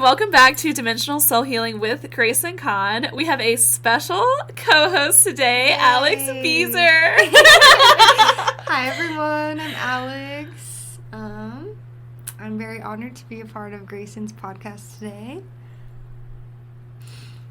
welcome back to Dimensional Soul Healing with Grace and Con. We have a special co-host today, Yay. Alex Beazer. Hi everyone, I'm Alex. I'm very honored to be a part of Grayson's podcast today.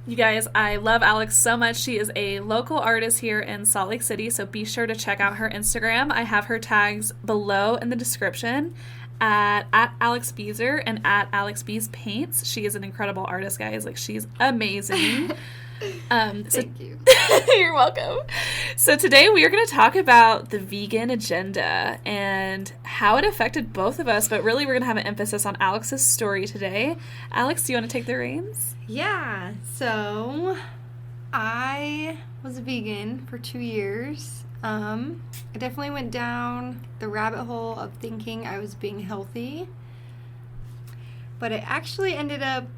You guys, I love Alex so much. She is a local artist here in Salt Lake City, so be sure to check out her Instagram. I have her tags below in the description at Alex Beazer and at Alex Bees Paints. She is an incredible artist, guys. Like, she's amazing. Thank you. You're welcome. So today we are going to talk about the vegan agenda and how it affected both of us, but really we're going to have an emphasis on Alex's story today. Alex, do you want to take the reins? Yeah, so I was vegan for 2 years. I definitely went down the rabbit hole of thinking I was being healthy, but it actually ended up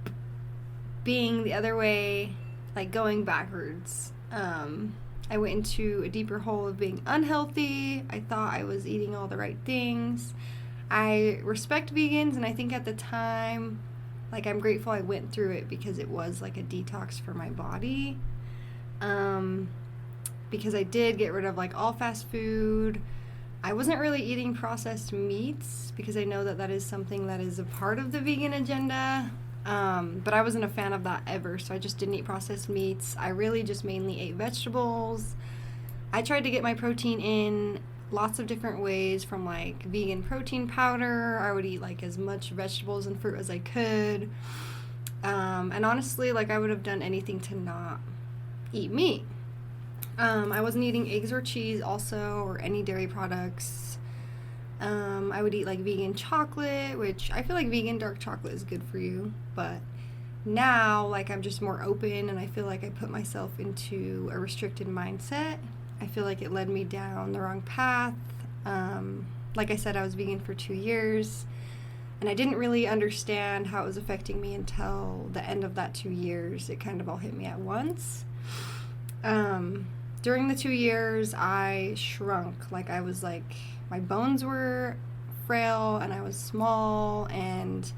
being the other way, like going backwards. I went into a deeper hole of being unhealthy. I thought I was eating all the right things. I respect vegans, and I think at the time, like, I'm grateful I went through it because it was like a detox for my body. Because I did get rid of like all fast food. I wasn't really eating processed meats because I know that that is something that is a part of the vegan agenda. But I wasn't a fan of that ever, so I just didn't eat processed meats. I really just mainly ate vegetables. I tried to get my protein in lots of different ways, from like vegan protein powder. I would eat like as much vegetables and fruit as I could. And honestly, like, I would have done anything to not eat meat. I wasn't eating eggs or cheese also, or any dairy products. I would eat like vegan chocolate, which I feel like vegan dark chocolate is good for you, but now, like, I'm just more open, and I feel like I put myself into a restricted mindset. I feel like it led me down the wrong path. Like I said, I was vegan for 2 years, and I didn't really understand how it was affecting me until the end of that 2 years. It kind of all hit me at once. During the 2 years, I shrunk. Like, I was like, my bones were frail, and I was small, and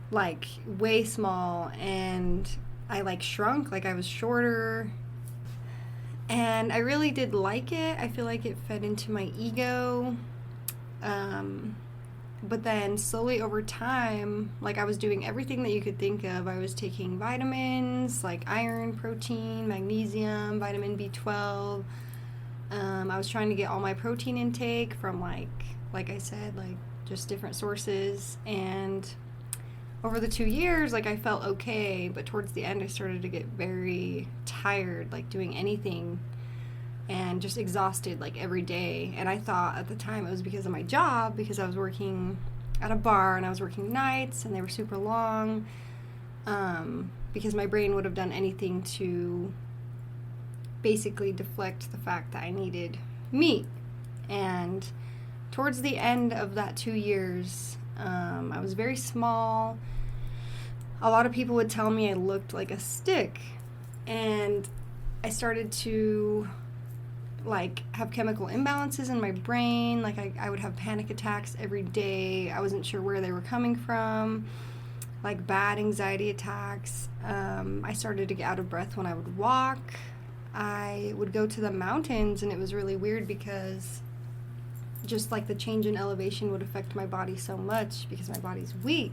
like way small, and I like shrunk. Like, I was shorter, and I really did like it. I feel like it fed into my ego. But then slowly over time, like, I was doing everything that you could think of. I was taking vitamins like iron, protein, magnesium, vitamin B12. I was trying to get all my protein intake from like I said, like, just different sources. And over the 2 years, like, I felt okay, but towards the end I started to get very tired, like, doing anything, and just exhausted, like, every day. And I thought at the time it was because of my job, because I was working at a bar and I was working nights and they were super long, because my brain would have done anything to basically deflect the fact that I needed meat. And towards the end of that 2 years, I was very small. A lot of people would tell me I looked like a stick, and I started to, like, have chemical imbalances in my brain. Like, I would have panic attacks every day. I wasn't sure where they were coming from, like bad anxiety attacks. I started to get out of breath when I would walk. I would go to the mountains, and it was really weird because just like the change in elevation would affect my body so much because my body's weak.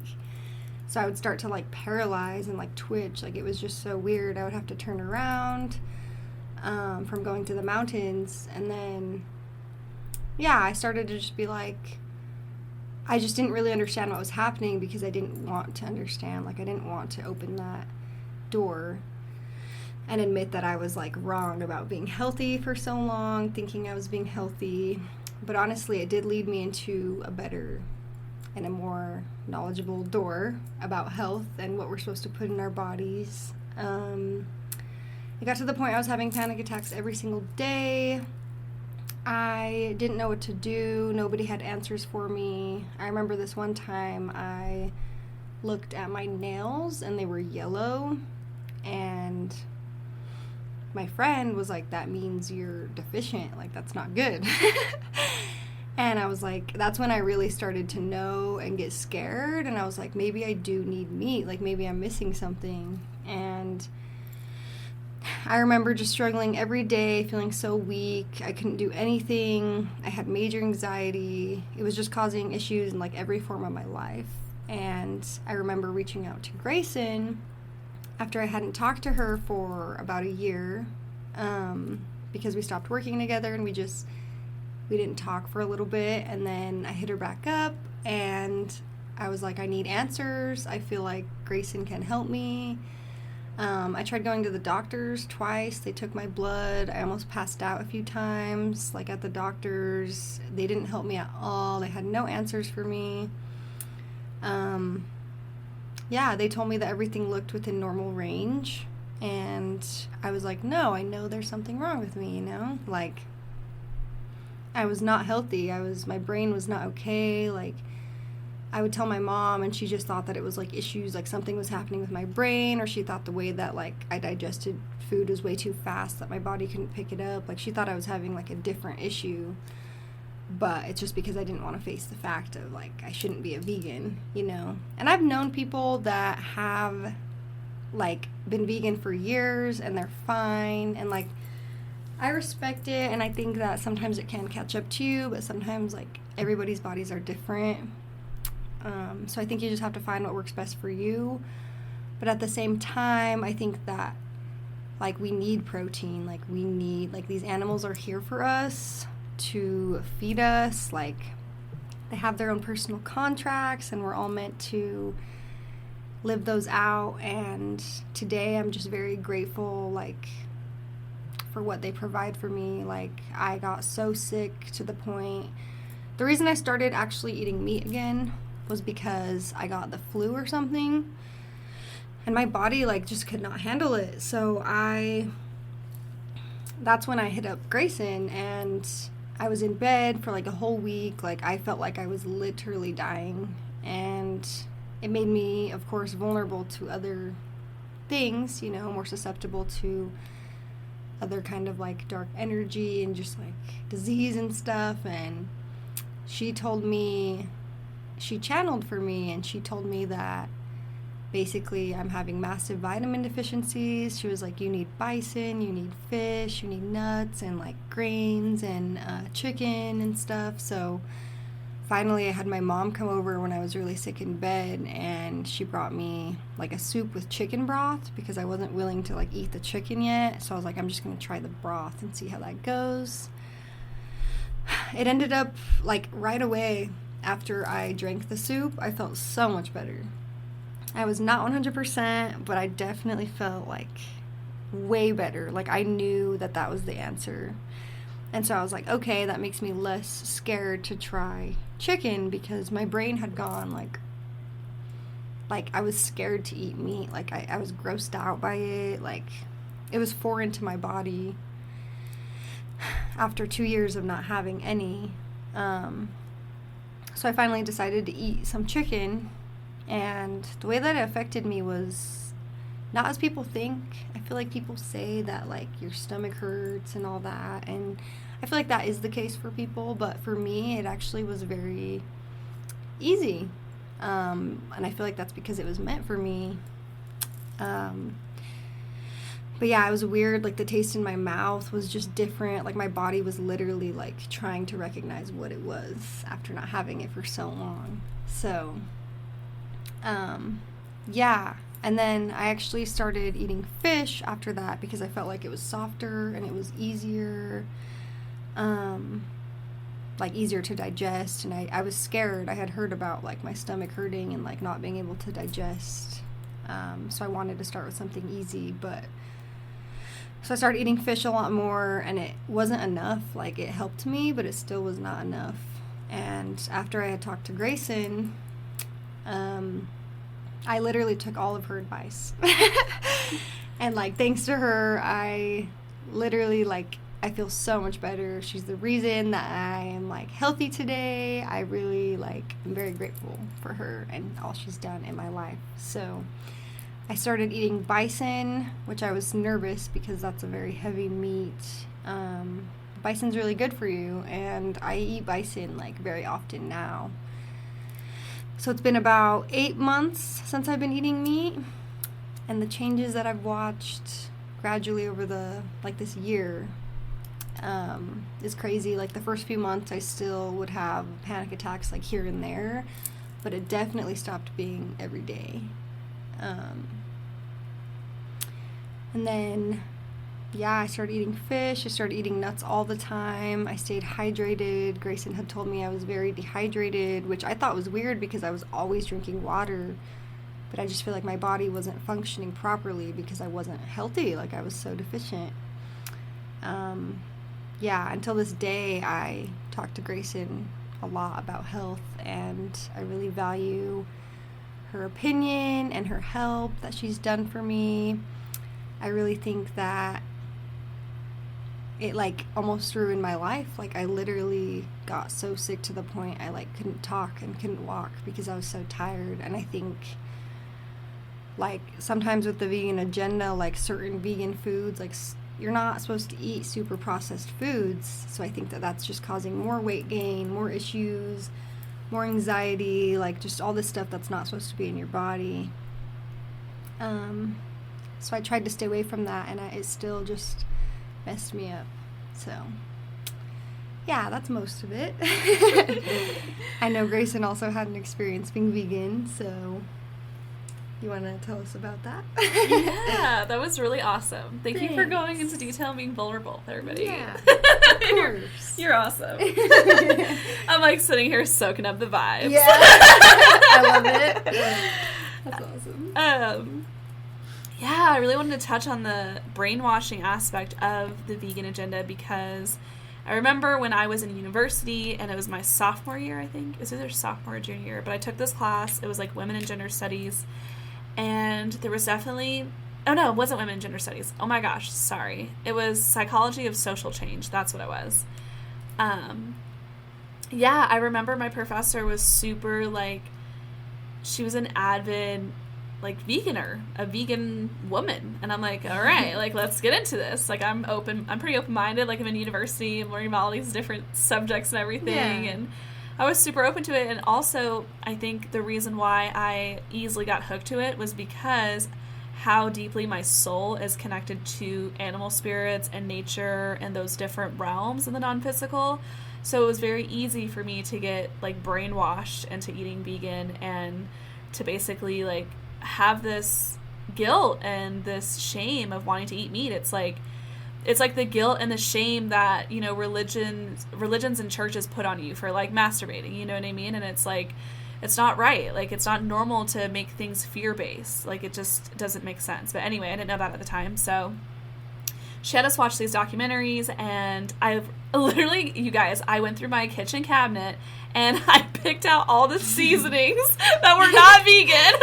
So I would start to like paralyze and like twitch. Like, it was just so weird. I would have to turn around from going to the mountains. And then, yeah, I started to just be like, I just didn't really understand what was happening because I didn't want to understand. Like, I didn't want to open that door and admit that I was like wrong about being healthy for so long, thinking I was being healthy. But honestly, it did lead me into a better and a more knowledgeable door about health and what we're supposed to put in our bodies. It got to the point I was having panic attacks every single day. I didn't know what to do. Nobody had answers for me. I remember this one time I looked at my nails and they were yellow, and my friend was like, that means you're deficient. Like, that's not good. And I was like, that's when I really started to know and get scared. And I was like, maybe I do need meat. Like, maybe I'm missing something. And I remember just struggling every day, feeling so weak. I couldn't do anything. I had major anxiety. It was just causing issues in like every form of my life. And I remember reaching out to Grayson after I hadn't talked to her for about a year, because we stopped working together and we didn't talk for a little bit. And then I hit her back up and I was like, I need answers. I feel like Grayson can help me. I tried going to the doctors twice. They took my blood. I almost passed out a few times, like at the doctors. They didn't help me at all. They had no answers for me. Yeah, they told me that everything looked within normal range. And I was like, no, I know there's something wrong with me, you know? Like, I was not healthy. My brain was not okay. Like, I would tell my mom and she just thought that it was like issues, like something was happening with my brain, or she thought the way that like I digested food was way too fast that my body couldn't pick it up. Like, she thought I was having like a different issue, but it's just because I didn't want to face the fact of like I shouldn't be a vegan, you know? And I've known people that have like been vegan for years and they're fine, and like I respect it, and I think that sometimes it can catch up to you, but sometimes like everybody's bodies are different. So I think you just have to find what works best for you. But at the same time, I think that like we need protein. Like these animals are here for us to feed us. Like, they have their own personal contracts and we're all meant to live those out. And today I'm just very grateful like for what they provide for me. Like, I got so sick to the point, the reason I started actually eating meat again was because I got the flu or something, and my body like just could not handle it. So that's when I hit up Grayson, and I was in bed for like a whole week. Like, I felt like I was literally dying, and it made me, of course, vulnerable to other things, you know, more susceptible to other kind of like dark energy and just like disease and stuff. And she channeled for me, and she told me that basically I'm having massive vitamin deficiencies. She was like, you need bison, you need fish, you need nuts and like grains and chicken and stuff. So finally I had my mom come over when I was really sick in bed, and she brought me like a soup with chicken broth because I wasn't willing to like eat the chicken yet. So I was like, I'm just gonna try the broth and see how that goes. It ended up like right away after I drank the soup, I felt so much better. I was not 100%, but I definitely felt like way better. Like, I knew that was the answer. And so I was like, okay, that makes me less scared to try chicken, because my brain had gone like I was scared to eat meat. Like, I was grossed out by it. Like, it was foreign to my body after 2 years of not having any. So I finally decided to eat some chicken, and the way that it affected me was not as people think. I feel like people say that like your stomach hurts and all that, and I feel like that is the case for people, but for me it actually was very easy, and I feel like that's because it was meant for me. But yeah, it was weird. Like, the taste in my mouth was just different. Like, my body was literally like trying to recognize what it was after not having it for so long. So yeah, and then I actually started eating fish after that because I felt like it was softer and it was easier, like easier to digest. And I was scared. I had heard about like my stomach hurting and like not being able to digest, so I wanted to start with something easy. But so I started eating fish a lot more, and it wasn't enough. Like, it helped me, but it still was not enough. And after I had talked to Grayson, I literally took all of her advice. And like, thanks to her, I literally like, I feel so much better. She's the reason that I am like healthy today. I really like, I'm very grateful for her and all she's done in my life. So I started eating bison, which I was nervous because that's a very heavy meat. bison's really good for you, and I eat bison like very often now. So it's been about 8 months since I've been eating meat, and the changes that I've watched gradually over this year is crazy. Like the first few months I still would have panic attacks like here and there, but it definitely stopped being every day. And then I started eating fish. I started eating nuts all the time. I stayed hydrated. Grayson had told me I was very dehydrated, which I thought was weird because I was always drinking water, but I just feel like my body wasn't functioning properly because I wasn't healthy. Like I was so deficient. Until this day, I talk to Grayson a lot about health, and I really value her opinion and her help that she's done for me. I really think that it like almost ruined my life. Like I literally got so sick to the point I like couldn't talk and couldn't walk because I was so tired. And I think like sometimes with the vegan agenda, like certain vegan foods, like you're not supposed to eat super processed foods. So I think that that's just causing more weight gain, more issues, more anxiety, like just all this stuff that's not supposed to be in your body. So I tried to stay away from that, and it still just messed me up. So that's most of it. I know Grayson also had an experience being vegan, so you want to tell us about that? Yeah, that was really awesome. Thank you for going into detail and being vulnerable, everybody. Yeah, of course. You're awesome. I'm like sitting here soaking up the vibes. Yeah, I love it. That's awesome. I really wanted to touch on the brainwashing aspect of the vegan agenda because I remember when I was in university, and it was my sophomore year, I think. It was either sophomore or junior year, but I took this class. It was like women and gender studies, and there was definitely... Oh, no, it wasn't women and gender studies. Oh, my gosh, sorry. It was psychology of social change. That's what it was. I remember my professor was super, like... She was an avid... like veganer, a vegan woman, and I'm like, all right, like let's get into this. Like I'm pretty open-minded. Like I'm in university, I'm learning about all these different subjects and everything, and I was super open to it. And also I think the reason why I easily got hooked to it was because how deeply my soul is connected to animal spirits and nature and those different realms in the non-physical. So it was very easy for me to get like brainwashed into eating vegan and to basically like have this guilt and this shame of wanting to eat meat. It's like the guilt and the shame that, you know, religions and churches put on you for like masturbating, you know what I mean? And it's like, it's not right. Like it's not normal to make things fear-based. Like it just doesn't make sense. But anyway, I didn't know that at the time. So she had us watch these documentaries, and I literally, you guys, I went through my kitchen cabinet and I picked out all the seasonings that were not vegan.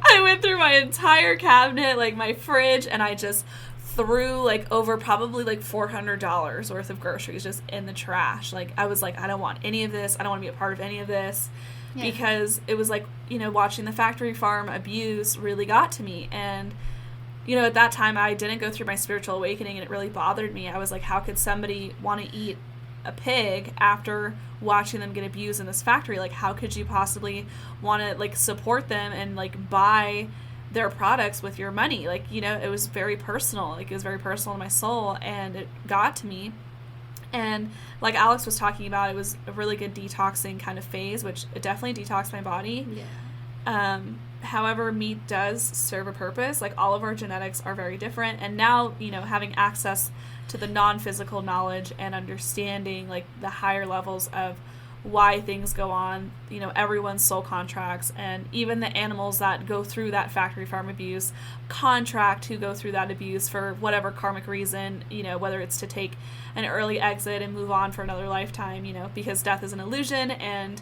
I went through my entire cabinet, like my fridge, and I just threw like over probably like $400 worth of groceries just in the trash. Like I was like, I don't want any of this. I don't want to be a part of any of this. Yeah. Because it was like, you know, watching the factory farm abuse really got to me. And you know, at that time, I didn't go through my spiritual awakening, and it really bothered me. I was like, how could somebody want to eat a pig after watching them get abused in this factory? Like, how could you possibly want to, like, support them and, like, buy their products with your money? Like, you know, it was very personal. Like, it was very personal to my soul, and it got to me. And like Alex was talking about, it was a really good detoxing kind of phase, which it definitely detoxed my body. Yeah. However, meat does serve a purpose. Like, all of our genetics are very different. And now, you know, having access to the non-physical knowledge and understanding, like, the higher levels of why things go on, you know, everyone's soul contracts, and even the animals that go through that factory farm abuse contract who go through that abuse for whatever karmic reason, you know, whether it's to take an early exit and move on for another lifetime, you know, because death is an illusion, and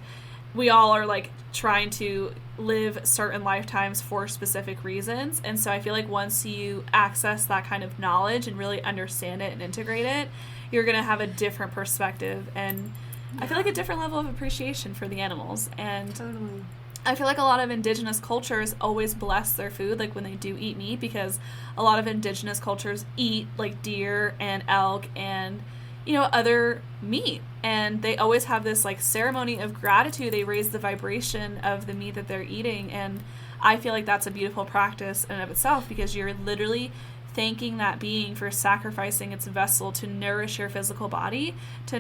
we all are, like, trying to live certain lifetimes for specific reasons. And so I feel like once you access that kind of knowledge and really understand it and integrate it, you're going to have a different perspective and I feel like a different level of appreciation for the animals. And totally. I feel like a lot of indigenous cultures always bless their food, like when they do eat meat, because a lot of indigenous cultures eat like deer and elk and, you know, other meat. And they always have this like ceremony of gratitude. They raise the vibration of the meat that they're eating. And I feel like that's a beautiful practice in and of itself, because you're literally thanking that being for sacrificing its vessel to nourish your physical body, to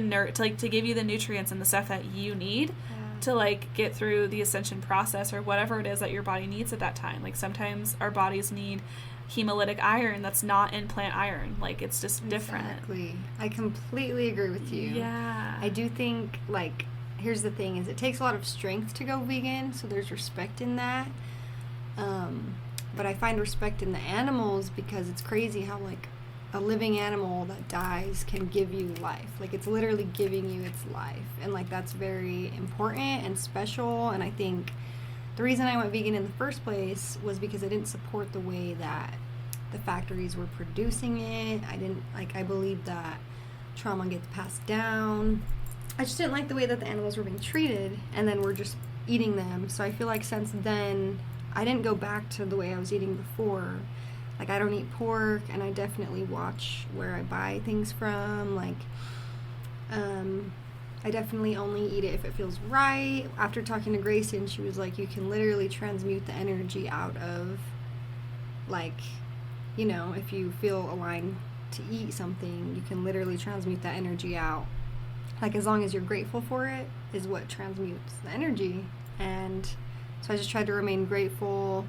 give you the nutrients and the stuff that you need to like get through the ascension process or whatever it is that your body needs at that time. Like sometimes our bodies need hemolytic iron that's not in plant iron. Like it's just different. Exactly. I completely agree with you. Yeah. I do think, like, here's the thing, is it takes a lot of strength to go vegan, so there's respect in that. But I find respect in the animals, because it's crazy how like a living animal that dies can give you life. Like it's literally giving you its life, and like that's very important and special. And I think the reason I went vegan in the first place was because I didn't support the way that the factories were producing it. I believe that trauma gets passed down. I just didn't like the way that the animals were being treated, and then we're just eating them. So I feel like since then I didn't go back to the way I was eating before. Like, I don't eat pork, and I definitely watch where I buy things from. Like, I definitely only eat it if it feels right. After talking to Grayson, she was like, you can literally transmute the energy out of, like, you know, if you feel aligned to eat something, you can literally transmute that energy out. Like, as long as you're grateful for it is what transmutes the energy. And so I just tried to remain grateful.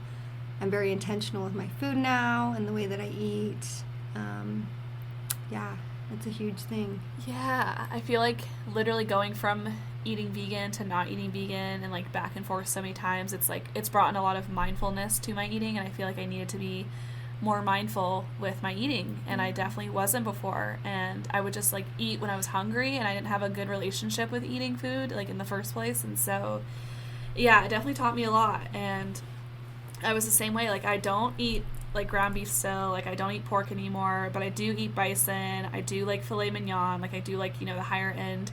I'm very intentional with my food now and the way that I eat. Yeah, it's a huge thing. Yeah, I feel like literally going from eating vegan to not eating vegan and like back and forth so many times, it's like it's brought in a lot of mindfulness to my eating, and I feel like I needed to be more mindful with my eating, and I definitely wasn't before. And I would just like eat when I was hungry, and I didn't have a good relationship with eating food like in the first place. And so yeah, it definitely taught me a lot. And I was the same way. Like, I don't eat like ground beef still, like I don't eat pork anymore, but I do eat bison. I do like filet mignon. Like I do like, you know, the higher end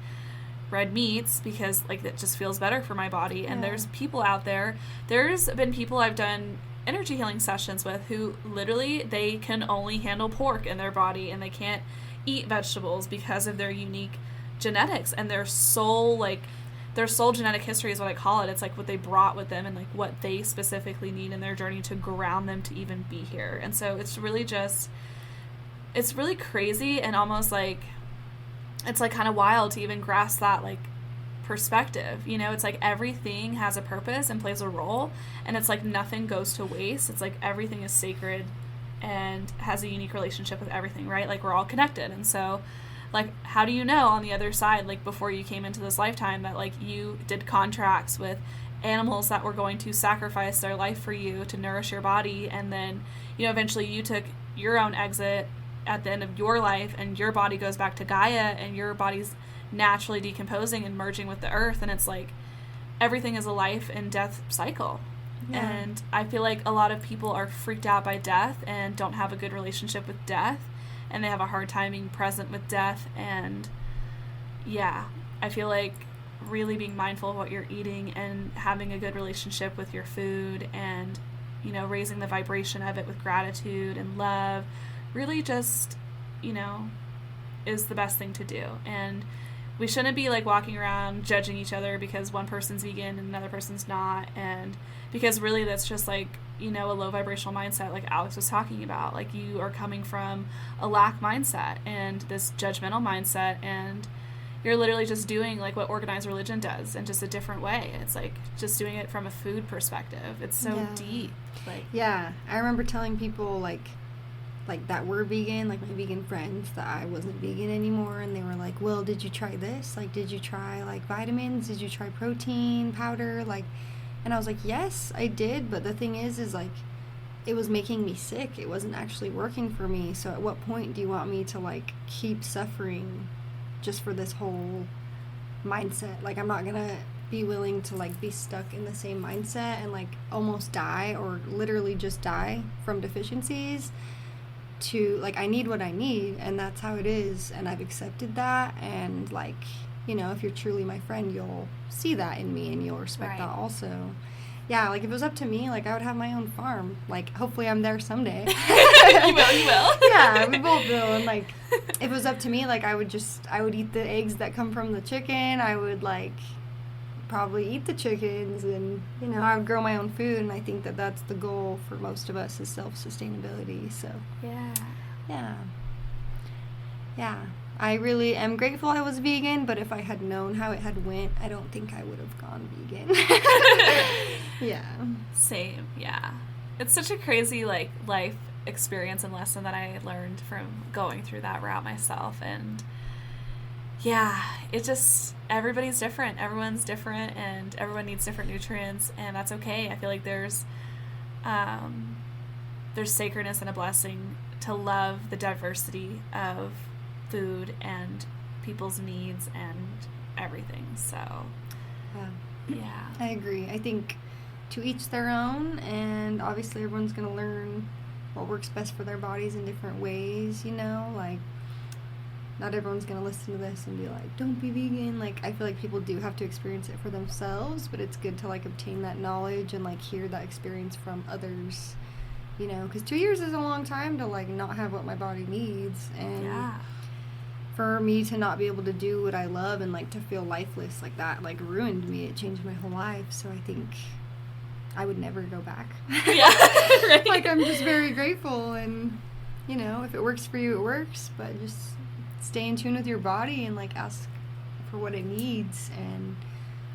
red meats, because like it just feels better for my body. Yeah. And there's people out there, there's been people I've done energy healing sessions with who literally they can only handle pork in their body, and they can't eat vegetables because of their unique genetics and their soul genetic history is what I call it. It's like what they brought with them and like what they specifically need in their journey to ground them to even be here. And so it's really crazy, and almost like it's like kind of wild to even grasp that like perspective. You know, it's like everything has a purpose and plays a role, and it's like nothing goes to waste. It's like everything is sacred and has a unique relationship with everything, right? Like we're all connected. And so like, how do you know on the other side, like before you came into this lifetime, that like you did contracts with animals that were going to sacrifice their life for you to nourish your body, and then, you know, eventually you took your own exit at the end of your life, and your body goes back to Gaia, and your body's naturally decomposing and merging with the earth, and it's like everything is a life and death cycle. Yeah. And I feel like a lot of people are freaked out by death and don't have a good relationship with death, and they have a hard time being present with death. And yeah, I feel like really being mindful of what you're eating and having a good relationship with your food, and, you know, raising the vibration of it with gratitude and love really just, you know, is the best thing to do. And we shouldn't be like walking around judging each other because one person's vegan and another person's not, and because really that's just like, you know, a low vibrational mindset like Alex was talking about. Like, you are coming from a lack mindset and this judgmental mindset, and you're literally just doing like what organized religion does in just a different way. It's like just doing it from a food perspective. It's so deep. Like, yeah, I remember telling people like that were vegan, like my vegan friends, that I wasn't vegan anymore, and they were like, well, did you try this? Like, did you try like vitamins? Did you try protein powder? Like, and I was like, yes, I did, but the thing is like, it was making me sick. It wasn't actually working for me. So at what point do you want me to like keep suffering just for this whole mindset? Like, I'm not gonna be willing to like be stuck in the same mindset and like almost die, or literally just die from deficiencies, to like, I need what I need, and that's how it is, and I've accepted that. And like, you know, if you're truly my friend, you'll see that in me and you'll respect that also. Yeah, like, if it was up to me, like, I would have my own farm. Like, hopefully I'm there someday. You will. Yeah, we both will. And, like, if it was up to me, like, I would eat the eggs that come from the chicken. I would, like, probably eat the chickens, and, you know, I would grow my own food, and I think that that's the goal for most of us, is self-sustainability. So, yeah. I really am grateful I was vegan, but if I had known how it had went, I don't think I would have gone vegan. Yeah. Same, yeah. It's such a crazy, like, life experience and lesson that I learned from going through that route myself. And yeah, it just, everybody's different. Everyone's different, and everyone needs different nutrients, and that's okay. I feel like there's sacredness and a blessing to love the diversity of food and people's needs and everything. So, yeah. I agree. I think to each their own, and obviously everyone's going to learn what works best for their bodies in different ways, you know? Like, not everyone's going to listen to this and be like, don't be vegan. Like, I feel like people do have to experience it for themselves, but it's good to, like, obtain that knowledge and, like, hear that experience from others, you know? Because 2 years is a long time to, like, not have what my body needs. And for me to not be able to do what I love and, like, to feel lifeless, like, that, like, ruined me. It changed my whole life. So I think I would never go back. Yeah, right. Like, I'm just very grateful, and, you know, if it works for you, it works, but just stay in tune with your body and, like, ask for what it needs. And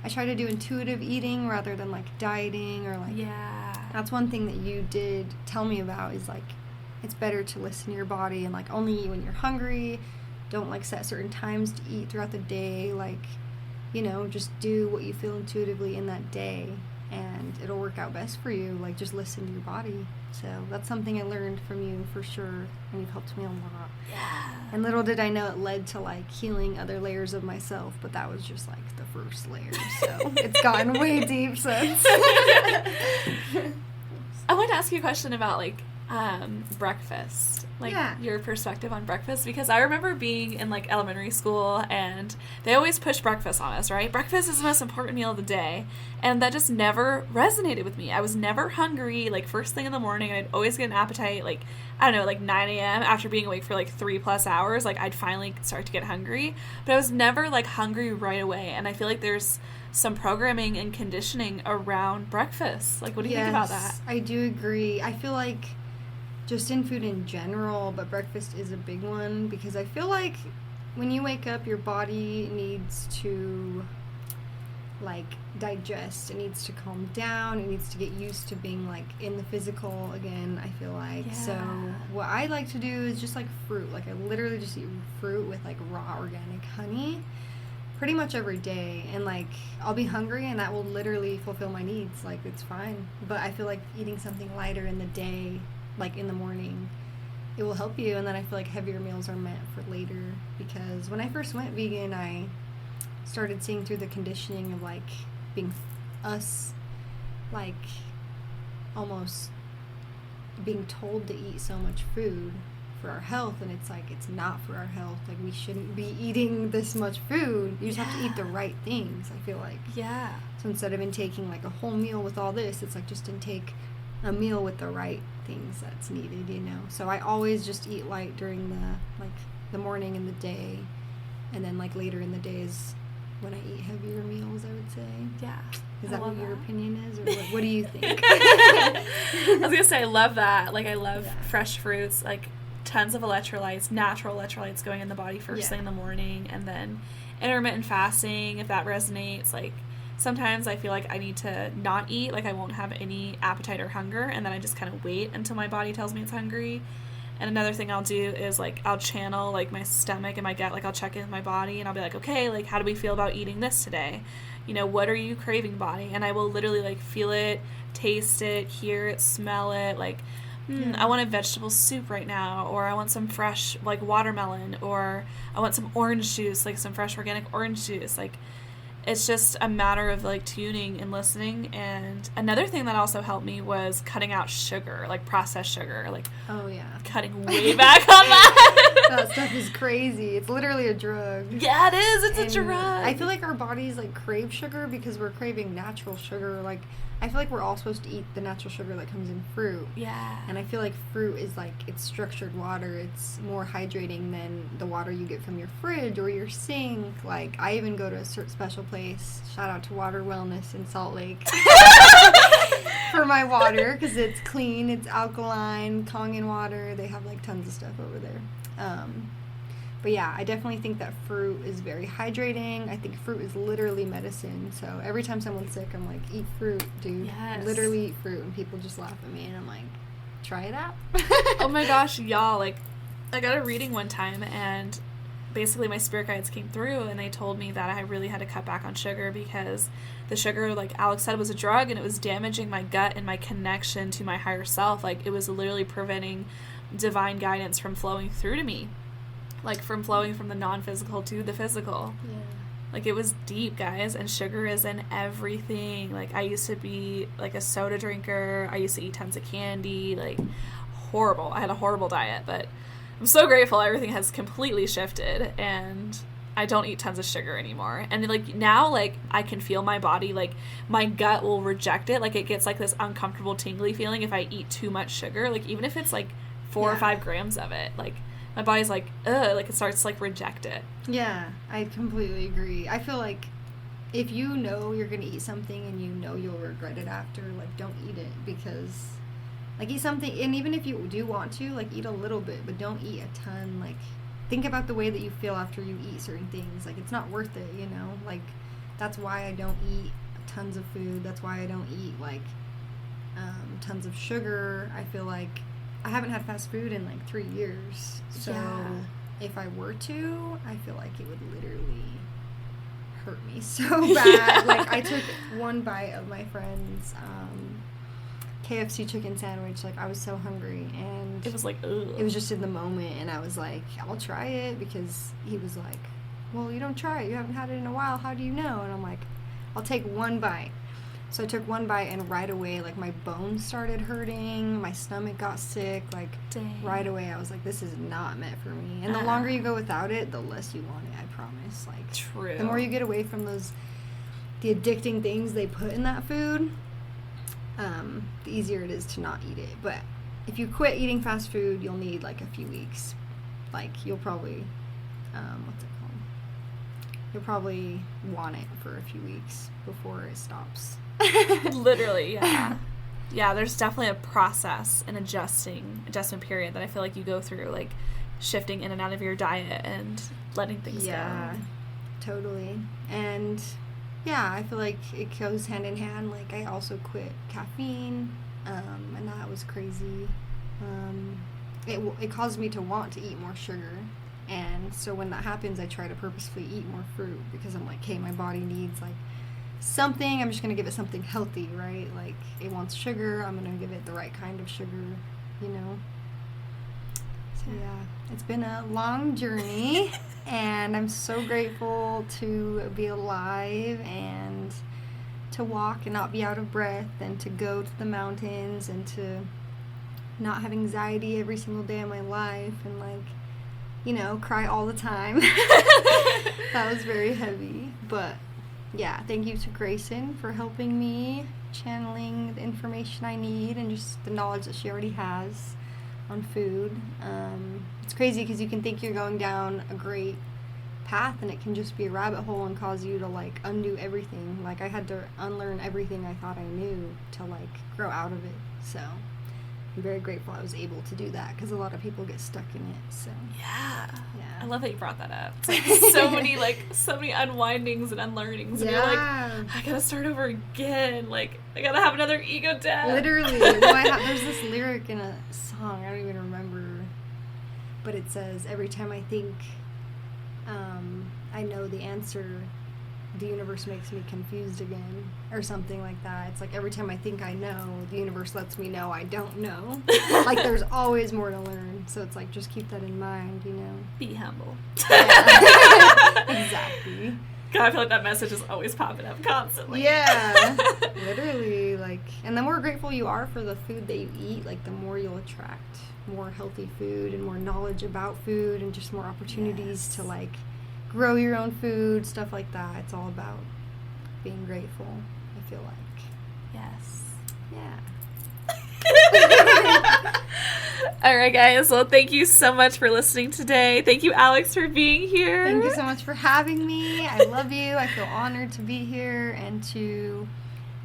I try to do intuitive eating rather than, like, dieting or, like, that's one thing that you did tell me about, is, like, it's better to listen to your body and, like, only eat when you're hungry. Don't, like, set certain times to eat throughout the day. Like, you know, just do what you feel intuitively in that day, and it'll work out best for you. Like, just listen to your body. So that's something I learned from you for sure, and you've helped me a lot. Yeah. And little did I know it led to, like, healing other layers of myself, but that was just, like, the first layer. So it's gotten way deep since. I want to ask you a question about, like, breakfast, like, your perspective on breakfast, because I remember being in, like, elementary school, and they always push breakfast on us, right? Breakfast is the most important meal of the day, and that just never resonated with me. I was never hungry, like, first thing in the morning. I'd always get an appetite, like, I don't know, like 9 a.m. after being awake for, like, 3+ hours, like, I'd finally start to get hungry, but I was never, like, hungry right away. And I feel like there's some programming and conditioning around breakfast. Like, what do you think about that? I do agree. I feel like just in food in general, but breakfast is a big one, because I feel like when you wake up, your body needs to, like, digest. It needs to calm down. It needs to get used to being, like, in the physical again, I feel like. Yeah. So what I like to do is just, like, fruit. Like, I literally just eat fruit with, like, raw organic honey pretty much every day. And, like, I'll be hungry, and that will literally fulfill my needs. Like, it's fine. But I feel like eating something lighter in the day, like in the morning, it will help you. And then I feel like heavier meals are meant for later, because when I first went vegan, I started seeing through the conditioning of, like, being us, like, almost being told to eat so much food for our health, and it's like, it's not for our health. Like, we shouldn't be eating this much food. You just have to eat the right things, I feel like. Yeah. So instead of intaking, like, a whole meal with all this, it's like, just intake a meal with the right things that's needed, you know? So I always just eat light during the morning and the day, and then, like, later in the days when I eat heavier meals, I would say. Yeah. Is that what your opinion is, or what do you think? I was gonna say, I love that. Like, I love fresh fruits, like, tons of electrolytes, natural electrolytes going in the body first thing in the morning, and then intermittent fasting, if that resonates. Like, sometimes I feel like I need to not eat, like, I won't have any appetite or hunger, and then I just kind of wait until my body tells me it's hungry. And another thing I'll do is, like, I'll channel, like, my stomach and my gut. Like, I'll check in with my body, and I'll be like, okay, like, how do we feel about eating this today? You know, what are you craving, body? And I will literally, like, feel it, taste it, hear it, smell it. Like, I want a vegetable soup right now, or I want some fresh, like, watermelon, or I want some orange juice, like, some fresh organic orange juice. Like, it's just a matter of, like, tuning and listening. And another thing that also helped me was cutting out sugar, like, processed sugar, like, cutting way back on that. That stuff is crazy. It's literally a drug. Yeah, it is. It's And a drug. I feel like our bodies like crave sugar because we're craving natural sugar. Like I feel like we're all supposed to eat the natural sugar that comes in fruit. Yeah. And I feel like fruit is like, it's structured water. It's more hydrating than the water you get from your fridge or your sink. Like I even go to a special place. Shout out to Water Wellness in Salt Lake. For my water because it's clean, it's alkaline, Kangen water. They have like tons of stuff over there. But yeah, I definitely think that fruit is very hydrating. I think fruit is literally medicine. So every time someone's sick, I'm like, eat fruit, dude. Yes. Literally eat fruit. And people just laugh at me and I'm like, try it out. Oh my gosh, y'all, like I got a reading one time and basically my spirit guides came through and they told me that I really had to cut back on sugar because the sugar, like Alex said, was a drug and it was damaging my gut and my connection to my higher self. Like it was literally preventing divine guidance from flowing through to me, like from flowing from the non-physical to the physical. Yeah. Like it was deep, guys, and sugar is in everything. Like I used to be like a soda drinker. I used to eat tons of candy, like horrible. I had a horrible diet, but I'm so grateful everything has completely shifted and I don't eat tons of sugar anymore. And like now, like I can feel my body, like my gut will reject it. Like it gets like this uncomfortable tingly feeling if I eat too much sugar. Like even if it's like 4 or 5 grams of it, like my body's like, ugh, like it starts to like reject it. Yeah, I completely agree. I feel like if you know you're going to eat something and you know you'll regret it after, like don't eat it because like eat something, and even if you do want to, like eat a little bit, but don't eat a ton. Like think about the way that you feel after you eat certain things. Like it's not worth it, you know? Like that's why I don't eat tons of food. That's why I don't eat like tons of sugar. I feel like I haven't had fast food in like 3 years. So if I were to, I feel like it would literally hurt me so bad. Like I took one bite of my friend's KFC chicken sandwich. Like I was so hungry and It was like, ugh. it was just in the moment and I was like, I'll try it because he was like, well, you don't try it. You haven't had it in a while. How do you know? And I'm like, I'll take one bite. So I took one bite and right away, like my bones started hurting. My stomach got sick. Like Dang. right away, I was like, this is not meant for me. And the longer you go without it, the less you want it, I promise. Like True. the more you get away from the addicting things they put in that food, the easier it is to not eat it. But if you quit eating fast food, you'll need like a few weeks. Like you'll probably, what's it called? You'll probably want it for a few weeks before it stops. Literally, yeah. Yeah, there's definitely a process, an adjustment period that I feel like you go through, like shifting in and out of your diet and letting things go. Totally. And yeah, I feel like it goes hand in hand. Like I also quit caffeine, and that was crazy. It caused me to want to eat more sugar. And so when that happens, I try to purposefully eat more fruit because I'm like, hey, my body needs like something. I'm just going to give it something healthy, right? Like it wants sugar. I'm going to give it the right kind of sugar, you know? So yeah, it's been a long journey and I'm so grateful to be alive and to walk and not be out of breath and to go to the mountains and to not have anxiety every single day of my life and like, you know, cry all the time. That was very heavy. But yeah, thank you to Grayson for helping me channeling the information I need and just the knowledge that she already has on food. It's crazy because you can think you're going down a great path and it can just be a rabbit hole and cause you to like undo everything. Like I had to unlearn everything I thought I knew to like grow out of it. So I'm very grateful I was able to do that because a lot of people get stuck in it. So Yeah. yeah, I love that you brought that up. It's like so many unwindings and unlearnings. And you're like, I gotta start over again. Like, I gotta have another ego death. Literally. No, there's this lyric in a song, I don't even remember, but it says, every time I think I know the answer, the universe makes me confused again, or something like that. It's like every time I think I know, the universe lets me know I don't know. Like there's always more to learn. So it's like, just keep that in mind, you know. Be humble. Yeah. Exactly. God, I feel like that message is always popping up constantly. Yeah, literally, like, and the more grateful you are for the food that you eat, like, the more you'll attract more healthy food and more knowledge about food and just more opportunities to, like, grow your own food, stuff like that. It's all about being grateful, I feel like. Yes. Yeah. All right, guys. Well, thank you so much for listening today. Thank you, Alex, for being here. Thank you so much for having me. I love you. I feel honored to be here and to,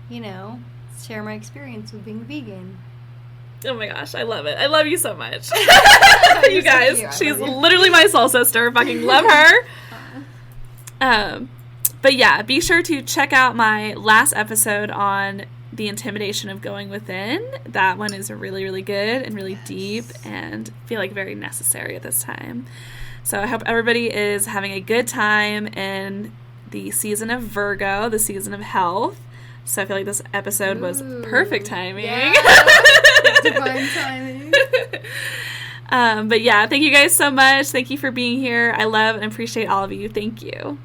you know, share my experience with being vegan. Oh my gosh, I love it. I love you so much. You're You guys, so cute. she's literally my soul sister. Fucking love her. But yeah, be sure to check out my last episode on the intimidation of going within. That one is really, really good and really deep and I feel like very necessary at this time. So I hope everybody is having a good time in the season of Virgo, the season of health. So I feel like this episode was perfect timing. Yeah. Divine timing. But yeah, thank you guys so much. Thank you for being here. I love and appreciate all of you. Thank you.